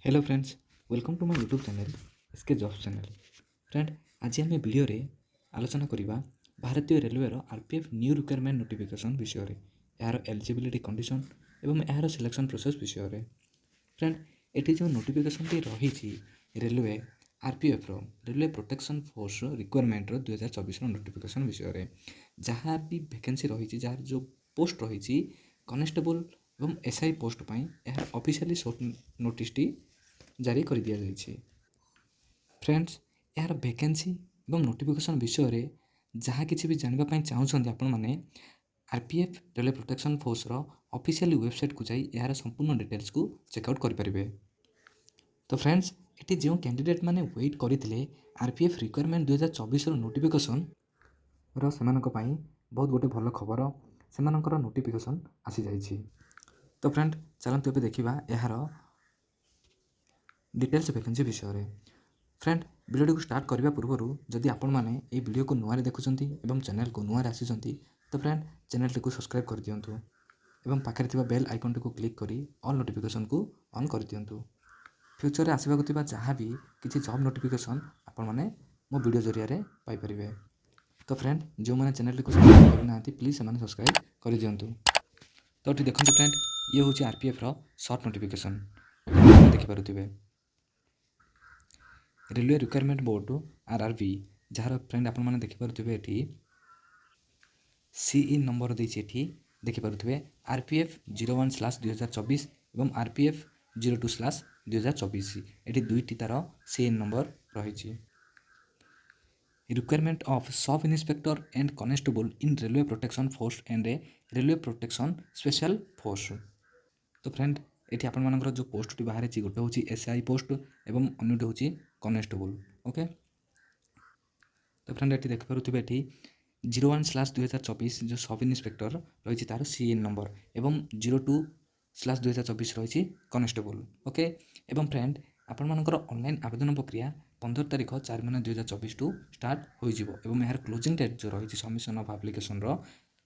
Hello friends, welcome to my YouTube channel SK jobs channel. Friend, आज आम video आलोचना करवा भारतीय railway RPF new requirement notification विषय यार एलिजिबिलिटी कंडीशन एवं यार सिलेक्शन प्रोसेस विषय। फ्रेंड, ये जो नोटिफिकेशन रही railway RPF railway protection force requirement 2024 notification विषय जहाँ भी वैकेंसी रही जार जो पोस्ट रही कनेस्टेबल एवं एसआई पोस्ट यार ऑफिशियली शॉर्ट नोटिस जारी कर दिया जाइए। फ्रेंड्स, यार वैकेंसी एवं नोटिफिकेशन विषय जहाँ किसी भी जानवाई चाहते आपण मैंने RPF railway protection force official website को जाई यार संपूर्ण डिटेल्स को चेकआउट करें। तो फ्रेंड्स, ये जो कैंडिडेट मैंने वेट करते आरपीएफ रिक्वायरमेंट 2024 नोटिफिकेशन से बहुत गोटे भल खबर से नोटिफिकेशन आसी जाइए। तो फ्रेंड, चलते ए देखा यार डिटेल्स वैकेंसी विषय। फ्रेंड, वीडियो को स्टार्ट करने पूर्व जदि आपण मैंने ये वीडियो को नुआ देखुंत और चैनल को नुआ आसी तो फ्रेंड चैनल को सब्सक्राइब कर दिंतु और पाखे बेल आइकन को क्लिक कर ऑल नोटिफिकेशन को ऑन कर दिंतु। फ्यूचर आसवा जहाँ भी किसी जॉब नोटिफिकेशन आपण मैंने मो वीडियो जरिया पाइपर। तो फ्रेंड, जो मैंने चैनल को सब्सक्राइब करना प्लीज से सब्सक्राइब कर दिंतु। तो ये देखो फ्रेंड, ये हूँ आरपीएफ शॉर्ट नोटिफिकेशन देखिपे रेलवे रिक्वायरमेंट बोर्ड आरआरबी जार फ्रेंड आपण मैंने देखिपे ये सीई नंबर देती देखिपे आरपीएफ 01/2024 और आरपीएफ 02/2024 ये दुईटी तार सीई नंबर रही। Requirement of sub inspector and constable in railway protection force and railway protection special force. तो फ्रेंड, ये आपण मानकर जो पोस्ट बाहर गोटे हूँ एसआई पोस्ट एवं अन्यटी हूँ कनेस्टेबल। ओके, तो फ्रेंड ये देखिपे ये 01/2024 जो सब इन्स्पेक्टर रही तार सीएन नंबर एवं 02/2024 रही कनेस्टेबल। ओके, एवं फ्रेंड आपण मानकर ऑनलाइन आवेदन प्रक्रिया 15 तारीख 4 महीना 2024 टू स्टार्ट हो यार क्लोजिंग डेट जो रही सबमिशन ऑफ एप्लिकेशन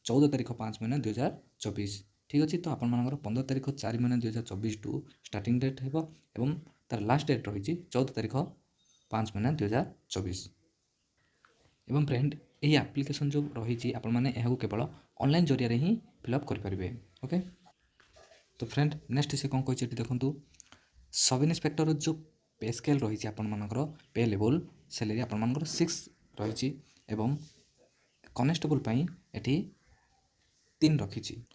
14 तारीख 5 महीना 2024। ठीक अच्छे, तो आपण 15 तारीख 4 महीना 2024 टू स्टार्टिंग डेट है और तार लास्ट डेट रही 14 तारीख 5 महीना 2024। एवं फ्रेंड, यही एप्लिकेशन जो रही आपण मैंने केवल ऑनलाइन जरिया ही फिलअप करेंगे। ओके, तो फ्रेंड नेक्स्ट से कौन कही देखूँ सब इन्स्पेक्टर जो पे स्केल रही आपर पे लेवल सैलरी आपर 6 रही एवं कनेस्टेबल ये 3 रखी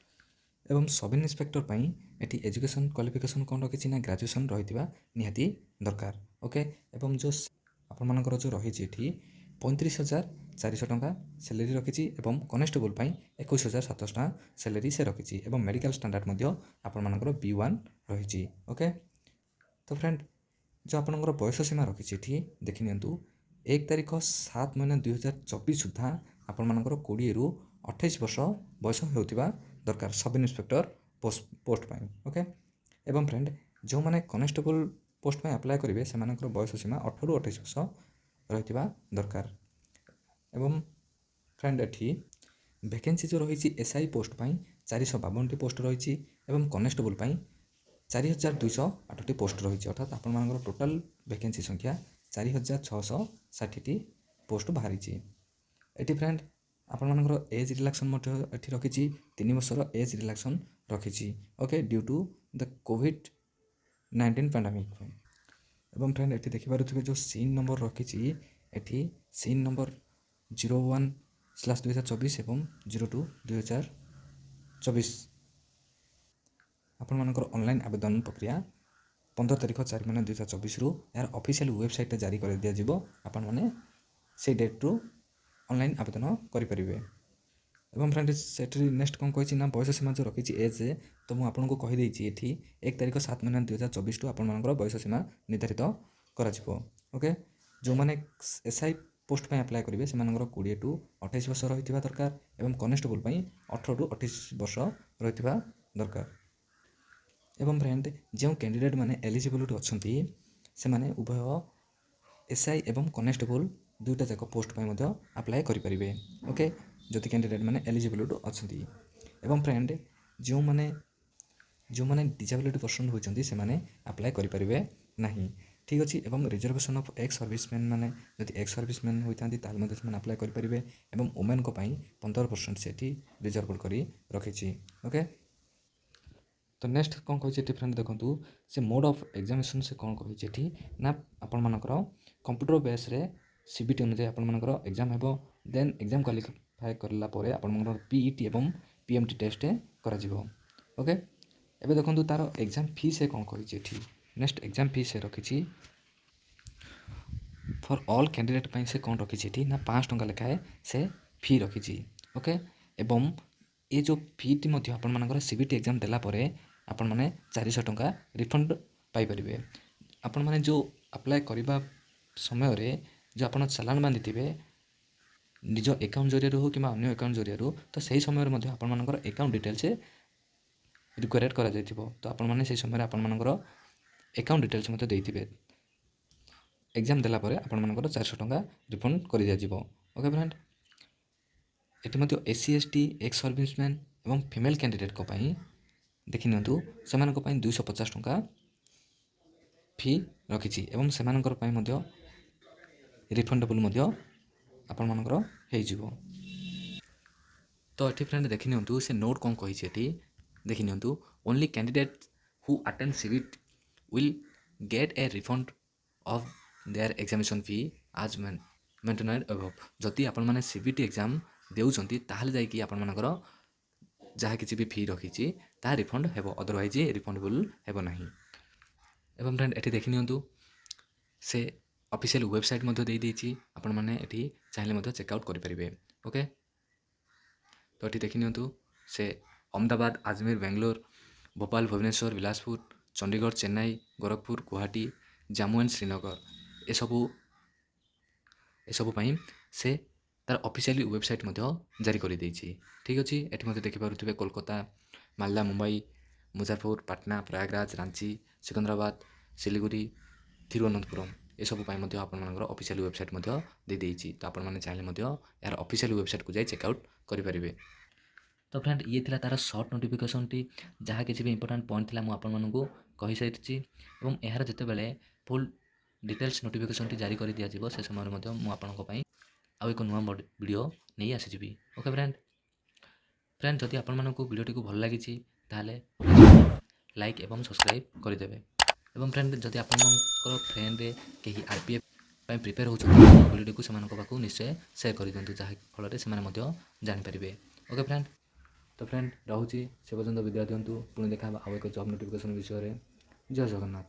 एवं सब इन्स्पेक्टर ये एजुकेशन क्वालिफिकेशन कौन रखी ना ग्रेजुएशन रही निहाती दरकार। ओके, एवं जो आपर जो रही 35,400 टंका सैलरी रखी एवं कनेस्टेबल 21,700 टंका सैलरी से रखी एवं मेडिकल स्टैंडर्ड आपर B1 रही। ओके, तो फ्रेंड जो आपंकर बयस सीमा रखी देखी नियंतु 1 तारीख 7 महीना 2024 सुधा आपर 20 ରୁ 28 वर्ष बयस होता दरकार सब इन्स्पेक्टर पोस्ट पाई। ओके, एवं फ्रेंड जो मैंने कनेस्टेबल पोस्ट अप्लाई करेंगे से बयस सीमा 18 ରୁ 28 वर्ष रही दरकार। एवं फ्रेंड ये वैकेंसी जो रही एसआई पोस्ट 452 पोस्ट रही एवं कनेस्टेबल 4,208 पोस्ट रही अर्थात आपर टोटाल वैकेंसी संख्या 4,660 पोस्ट बाहरी। ये फ्रेंड आपर एज रिलैक्सन रखी 3 वर्षर एज रिलैक्सन रखी। ओके, ड्यू टू द कोविड-19 पैंडेमिक। एवं फ्रेंड ये देखिपे जो सीन नंबर रखी ये सीन नंबर 01/2024 एवं 02/2024 आपण मानकर ऑनलाइन आवेदन प्रक्रिया 15 तारीख 4 महीना 2024 रु यार ऑफिशियल वेबसाइट जारी कर दिया जिवो आपण माने से डेट रु ऑनलाइन आवेदन करें। एवं फ्रेंड से नेक्स्ट कौन कही ना बयस सीमा जो रखी एज तो मुझे आपको कहीदे ये 1 तारीख 7 महीना 2024 टू आपण बयस सीमा निर्धारित करा। ओके, जो मैंने एसआई पोस्ट अप्लाई करेंगे से 20 ରୁ 28 वर्ष रही दरकार एवं कनेस्टेबल 18 ରୁ 28 वर्ष रही दरकार। एवं फ्रेंड जो कैंडिडेट माने एलिजिबिलिटी अच्छा से माने उभय एसआई एवं कनेस्टेबल दुईटा जाक पोस्ट अप्लाई करेंगे। ओके, जो कैंडिडेट माने एलिजिबिलिटी अच्छा एवं फ्रेंड जो माने डिसेबिलिटी पर्सन होती से माने अप्लाई करेंगे ନାହିଁ। ଠିକ୍ ଅଛି। ଏବଂ ରିଜର୍ଭେସନ୍ ଅଫ୍ ଏକ୍ସ ସର୍ଭିସମ୍ୟାନ୍ ମାନେ ଯଦି ଏକ୍ସ ସର୍ଭିସମ୍ୟାନ୍ ହୋଇଥାନ୍ତି ତାହେଲେ ମଧ୍ୟ ସେମାନେ ଆପ୍ଲାଏ କରିପାରିବେ ଏବଂ ଓମେନ୍ଙ୍କ ପାଇଁ 15% ସେଠି ରିଜର୍ଭ କରି ରଖିଛି। ଓକେ। ତ ନେକ୍ସଟ କ'ଣ କହିଛି ଏଠି ଫ୍ରେଣ୍ଡ ଦେଖନ୍ତୁ, ସେ ମୋଡ୍ ଅଫ୍ ଏକ୍ଜାମିନେସନ୍ ସେ କ'ଣ କହିଛି ଏଠି ନା ଆପଣମାନଙ୍କର କମ୍ପ୍ୟୁଟର ବେସ୍ରେ CBT ଅନୁଯାୟୀ ଆପଣମାନଙ୍କର ଏକ୍ଜାମ୍ ହେବ। ଦେନ୍ ଏକ୍ଜାମ୍ କ୍ୱାଲିଫାଏ କରିଲା ପରେ ଆପଣମାନଙ୍କର PET ଏବଂ PMT ଟେଷ୍ଟ କରାଯିବ। ଓକେ। ଏବେ ଦେଖନ୍ତୁ ତାର ଏକ୍ଜାମ୍ ଫି ସେ କ'ଣ କହିଛି ଏଠି। ନେକ୍ସଟ ଏକ୍ଜାମ୍ ଫି ସେ ରଖିଛି ଫର୍ ଅଲ୍ କ୍ୟାଣ୍ଡିଡେଟ୍ ପାଇଁ ସେ କ'ଣ ରଖିଛି ଏଠି ନା 500 ଟଙ୍କା ଲେଖାଏଁ ସେ ଫି ରଖିଛି। ଓକେ। ଏବଂ ଏ ଯେଉଁ ଫିଟି ମଧ୍ୟ ଆପଣମାନଙ୍କର CBT ଏକ୍ଜାମ୍ ଦେଲା ପରେ ଆପଣମାନେ 400 ଟଙ୍କା ରିଫଣ୍ଡ ପାଇପାରିବେ। ଆପଣମାନେ ଯେଉଁ ଆପ୍ଲାଏ କରିବା ସମୟରେ ଯେଉଁ ଆପଣ ଚାଲାଣ ବାନ୍ଧିଥିବେ ନିଜ ଆକାଉଣ୍ଟ ଜରିଆରୁ ହେଉ କିମ୍ବା ଅନ୍ୟ ଆକାଉଣ୍ଟ ଜରିଆରୁ, ତ ସେହି ସମୟରେ ମଧ୍ୟ ଆପଣମାନଙ୍କର ଆକାଉଣ୍ଟ ଡିଟେଲ୍ସ ରିକ୍ୱାୟାର୍ଡ଼ କରାଯାଇଥିବ। ତ ଆପଣମାନେ ସେହି ସମୟରେ ଆପଣମାନଙ୍କର ଆକାଉଣ୍ଟ ଡିଟେଲ୍ସ ମଧ୍ୟ ଦେଇଥିବେ। ଏକ୍ଜାମ୍ ଦେଲା ପରେ ଆପଣମାନଙ୍କର 400 ଟଙ୍କା ରିଫଣ୍ଡ କରିଦିଆଯିବ। Okay friend. ଏଠି ମଧ୍ୟ SC ST ଏକ୍ସ ସର୍ଭିସମ୍ୟାନ୍ ଏବଂ ଫିମେଲ୍ କ୍ୟାଣ୍ଡିଡେଟ୍ଙ୍କ ପାଇଁ ଦେଖିନିଅନ୍ତୁ ସେମାନଙ୍କ ପାଇଁ 250 ଟଙ୍କା ଫି ରଖିଛି ଏବଂ ସେମାନଙ୍କର ପାଇଁ ମଧ୍ୟ ରିଫଣ୍ଡେବଲ୍ ମଧ୍ୟ ଆପଣମାନଙ୍କର ହେଇଯିବ। ତ ଏଠି ଫ୍ରେଣ୍ଡ ଦେଖିନିଅନ୍ତୁ ସେ ନୋଟ୍ କ'ଣ କହିଛି ଏଠି ଦେଖିନିଅନ୍ତୁ, only candidate who attend CBT will get a refund of their examination fee as mentioned above। ଯଦି ଆପଣମାନେ CBT ଏକ୍ଜାମ୍ ଦେଉଛନ୍ତି ତାହେଲେ ଯାଇକି ଆପଣମାନଙ୍କର ଯାହା କିଛି ବି ଫି ରଖିଛି ତାହା ରିଫଣ୍ଡ ହେବ, ଅଦରୱାଇଜ୍ ରିଫଣ୍ଡେବଲ୍ ହେବ ନାହିଁ। ଏବଂ ଫ୍ରେଣ୍ଡ ଏଠି ଦେଖିନିଅନ୍ତୁ ସେ ଅଫିସିଆଲ ୱେବସାଇଟ୍ ମଧ୍ୟ ଦେଇଦେଇଛି, ଆପଣମାନେ ଏଠି ଚାହିଁଲେ ମଧ୍ୟ ଚେକ୍ଆଉଟ୍ କରିପାରିବେ। ଓକେ। ତ ଏଠି ଦେଖିନିଅନ୍ତୁ ସେ ଅହମ୍ମଦାବାଦ, ଆଜମେର, ବାଙ୍ଗାଲୋର, ଭୋପାଳ, ଭୁବନେଶ୍ୱର, ବିଳାସପୁର, ଚଣ୍ଡିଗଡ଼, ଚେନ୍ନାଇ, ଗୋରଖପୁର, ଗୁହାଟୀ, ଜାମ୍ମୁ ଆଣ୍ଡ ଶ୍ରୀନଗର ଏସବୁ ପାଇଁ ସେ ତାର ଅଫିସିଆଲି ୱେବସାଇଟ୍ ମଧ୍ୟ ଜାରି କରିଦେଇଛି। ଠିକ୍ ଅଛି। ଏଠି ମଧ୍ୟ ଦେଖିପାରୁଥିବେ କୋଲକାତା, ମାଲଦା, ମୁମ୍ବାଇ, ମୁଜାଫରପୁର, ପାଟନା, ପ୍ରୟାଗରାଜ, ରାଞ୍ଚି, ସିକନ୍ଦରାବାଦ, ସିଲିଗୁରି, ତିରୁବନନ୍ତପୁରମ୍ ଏସବୁ ପାଇଁ ମଧ୍ୟ ଆପଣମାନଙ୍କର ଅଫିସିଆଲି ୱେବସାଇଟ୍ ମଧ୍ୟ ଦେଇଦେଇଛି। ତ ଆପଣମାନେ ଚାହିଁଲେ ମଧ୍ୟ ଏହାର ଅଫିସିଆଲି ୱେବସାଇଟ୍କୁ ଯାଇ ଚେକ୍ଆଉଟ୍ କରିପାରିବେ। ତ ଫ୍ରେଣ୍ଡ ଇଏ ଥିଲା ତାର ସର୍ଟ ନୋଟିଫିକେସନ୍ଟି, ଯାହା କିଛି ବି ଇମ୍ପୋର୍ଟାଣ୍ଟ ପଏଣ୍ଟ ଥିଲା ମୁଁ ଆପଣମାନଙ୍କୁ କହିସାରିଛି। ଏବଂ ଏହାର ଯେତେବେଳେ ଫୁଲ୍ ଡିଟେଲ୍ସ ନୋଟିଫିକେସନ୍ଟି ଜାରି କରି ଦିଆଯିବ ସେ ସମୟରେ ମଧ୍ୟ ମୁଁ ଆପଣଙ୍କ ପାଇଁ ଆଉ ଏକ ନୂଆ ଭିଡ଼ିଓ ନେଇ ଆସିଯିବି। ଓକେ ଫ୍ରେଣ୍ଡ ଯଦି ଆପଣମାନଙ୍କୁ ଭିଡ଼ିଓଟିକୁ ଭଲ ଲାଗିଛି ତାହେଲେ ଲାଇକ୍ ଏବଂ ସବସ୍କ୍ରାଇବ୍ କରିଦେବେ। ଏବଂ ଫ୍ରେଣ୍ଡ ଯଦି ଆପଣଙ୍କର ଫ୍ରେଣ୍ଡରେ କେହି RPF ପାଇଁ ପ୍ରିପେୟାର ହେଉଛନ୍ତି ଭିଡ଼ିଓଟିକୁ ସେମାନଙ୍କ ପାଖକୁ ନିଶ୍ଚୟ ସେୟାର କରିଦିଅନ୍ତୁ, ଯାହା ଫଳରେ ସେମାନେ ମଧ୍ୟ ଜାଣିପାରିବେ। Okay friend. ତ ଫ୍ରେଣ୍ଡ ରହୁଛି, ସେ ପର୍ଯ୍ୟନ୍ତ ବିଦାୟ ଦିଅନ୍ତୁ। ପୁଣି ଦେଖା ହେବା ଆଉ ଏକ ଜବ୍ ନୋଟିଫିକେସନ୍ ବିଷୟରେ। ଜୟ ଜଗନ୍ନାଥ।